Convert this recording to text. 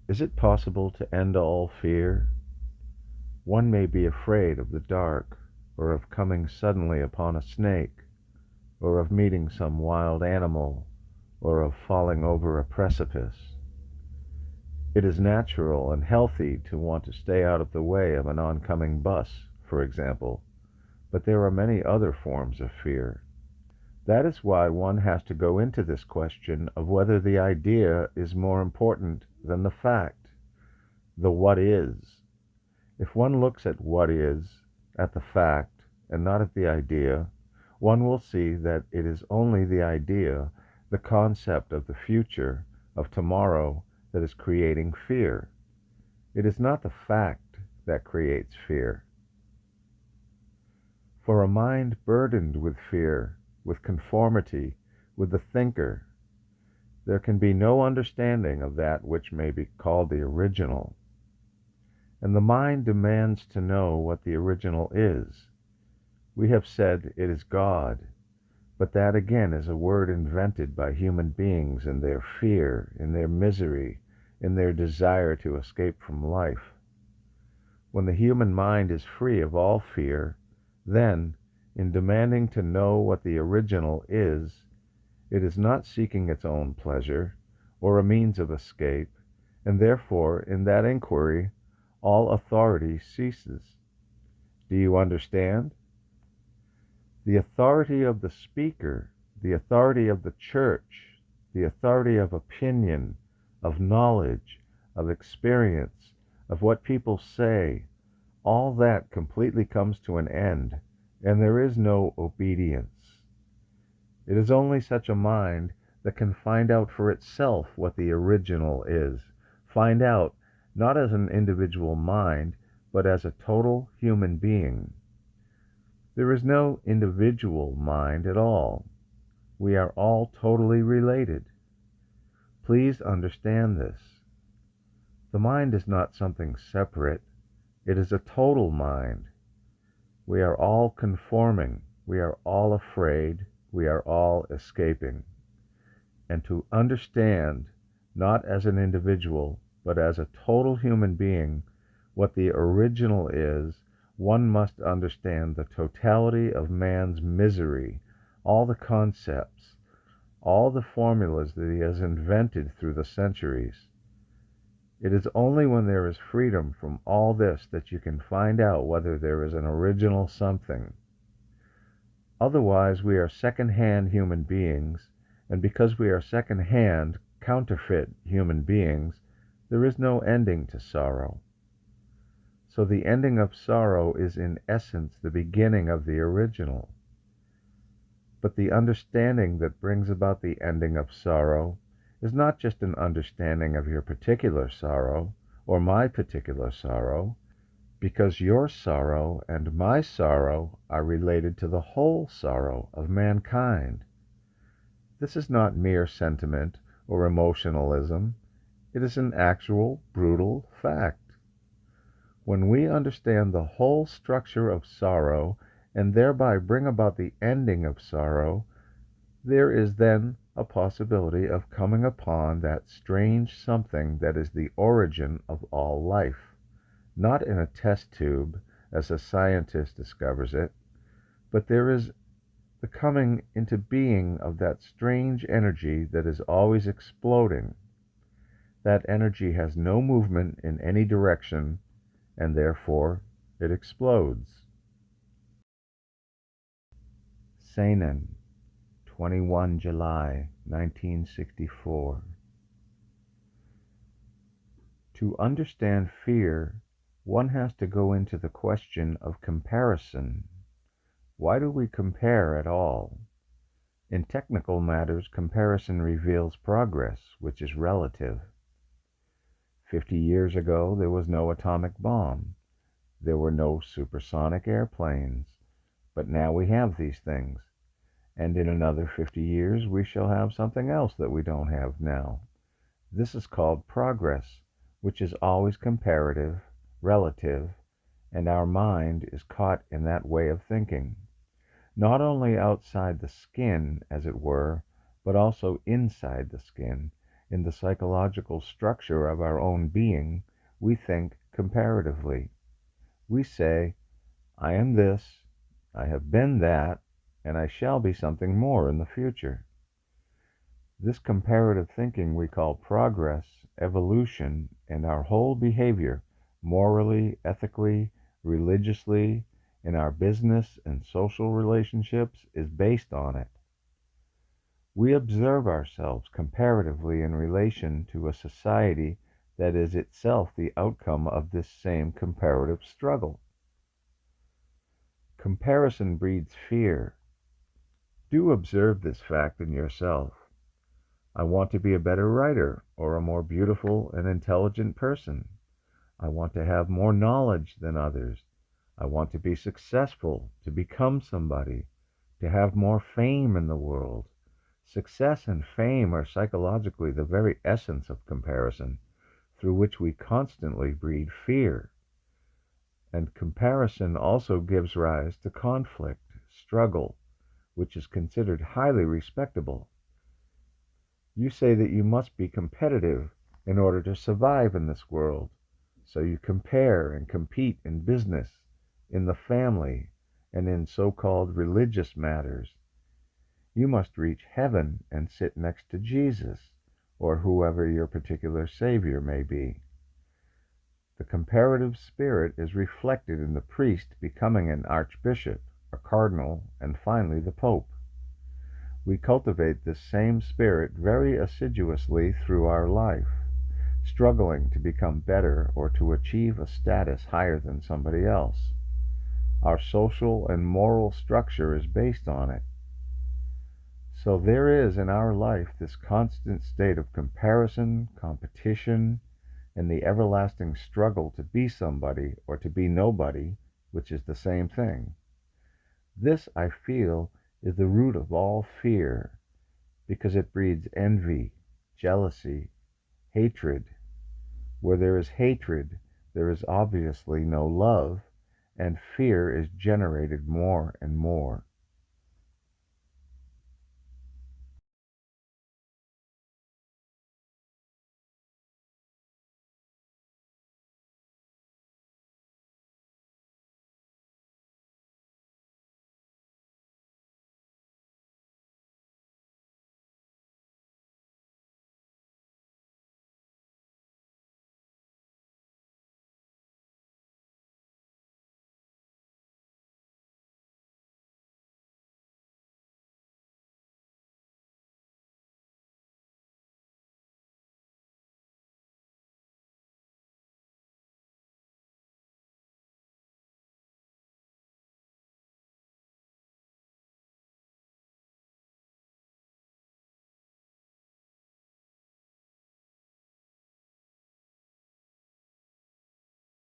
Is it possible to end all fear? One may be afraid of the dark, or of coming suddenly upon a snake, or of meeting some wild animal, or of falling over a precipice. It is natural and healthy to want to stay out of the way of an oncoming bus, for example, but there are many other forms of fear. That is why one has to go into this question of whether the idea is more important than the fact, the what is. If one looks at what is, at the fact, and not at the idea, one will see that it is only the idea, the concept of the future, of tomorrow, that is creating fear. It is not the fact that creates fear. For a mind burdened with fear, with conformity, with the thinker, there can be no understanding of that which may be called the original. And the mind demands to know what the original is. We have said it is God, but that again is a word invented by human beings in their fear, in their misery, in their desire to escape from life. When the human mind is free of all fear, then, in demanding to know what the original is, it is not seeking its own pleasure, or a means of escape, and therefore, in that inquiry, all authority ceases. Do you understand? The authority of the speaker, the authority of the church, the authority of opinion, of knowledge, of experience, of what people say, all that completely comes to an end, and there is no obedience. It is only such a mind that can find out for itself what the original is, find out not as an individual mind, but as a total human being. There is no individual mind at all. We are all totally related. Please understand this. The mind is not something separate. It is a total mind. We are all conforming. We are all afraid. We are all escaping. And to understand, not as an individual, but as a total human being, what the original is, one must understand the totality of man's misery, all the concepts, all the formulas that he has invented through the centuries. It is only when there is freedom from all this that you can find out whether there is an original something. Otherwise, we are second-hand human beings, and because we are second-hand, counterfeit human beings, there is no ending to sorrow. So the ending of sorrow is in essence the beginning of the original. But the understanding that brings about the ending of sorrow is not just an understanding of your particular sorrow, or my particular sorrow, because your sorrow and my sorrow are related to the whole sorrow of mankind. This is not mere sentiment or emotionalism. It is an actual, brutal fact. When we understand the whole structure of sorrow and thereby bring about the ending of sorrow, there is then a possibility of coming upon that strange something that is the origin of all life, not in a test tube, as a scientist discovers it, but there is the coming into being of that strange energy that is always exploding. That energy has no movement in any direction, and therefore it explodes. Saanen, 21 July 1964. To understand fear, one has to go into the question of comparison. Why do we compare at all? In technical matters, comparison reveals progress, which is relative. 50 years ago, there was no atomic bomb. There were no supersonic airplanes. But now we have these things. And in another 50 years, we shall have something else that we don't have now. This is called progress, which is always comparative, relative, and our mind is caught in that way of thinking. Not only outside the skin, as it were, but also inside the skin, In the psychological structure of our own being, we think comparatively. We say, I am this, I have been that, and I shall be something more in the future. This comparative thinking we call progress, evolution, and our whole behavior, morally, ethically, religiously, in our business and social relationships, is based on it. We observe ourselves comparatively in relation to a society that is itself the outcome of this same comparative struggle. Comparison breeds fear. Do observe this fact in yourself. I want to be a better writer or a more beautiful and intelligent person. I want to have more knowledge than others. I want to be successful, to become somebody, to have more fame in the world. Success and fame are psychologically the very essence of comparison, through which we constantly breed fear. And comparison also gives rise to conflict, struggle, which is considered highly respectable. You say that you must be competitive in order to survive in this world. So you compare and compete in business, in the family, and in so-called religious matters. You must reach heaven and sit next to Jesus, or whoever your particular Savior may be. The comparative spirit is reflected in the priest becoming an archbishop, a cardinal, and finally the pope. We cultivate this same spirit very assiduously through our life, struggling to become better or to achieve a status higher than somebody else. Our social and moral structure is based on it. So there is in our life this constant state of comparison, competition, and the everlasting struggle to be somebody or to be nobody, which is the same thing. This, I feel, is the root of all fear, because it breeds envy, jealousy, hatred. Where there is hatred, there is obviously no love, and fear is generated more and more.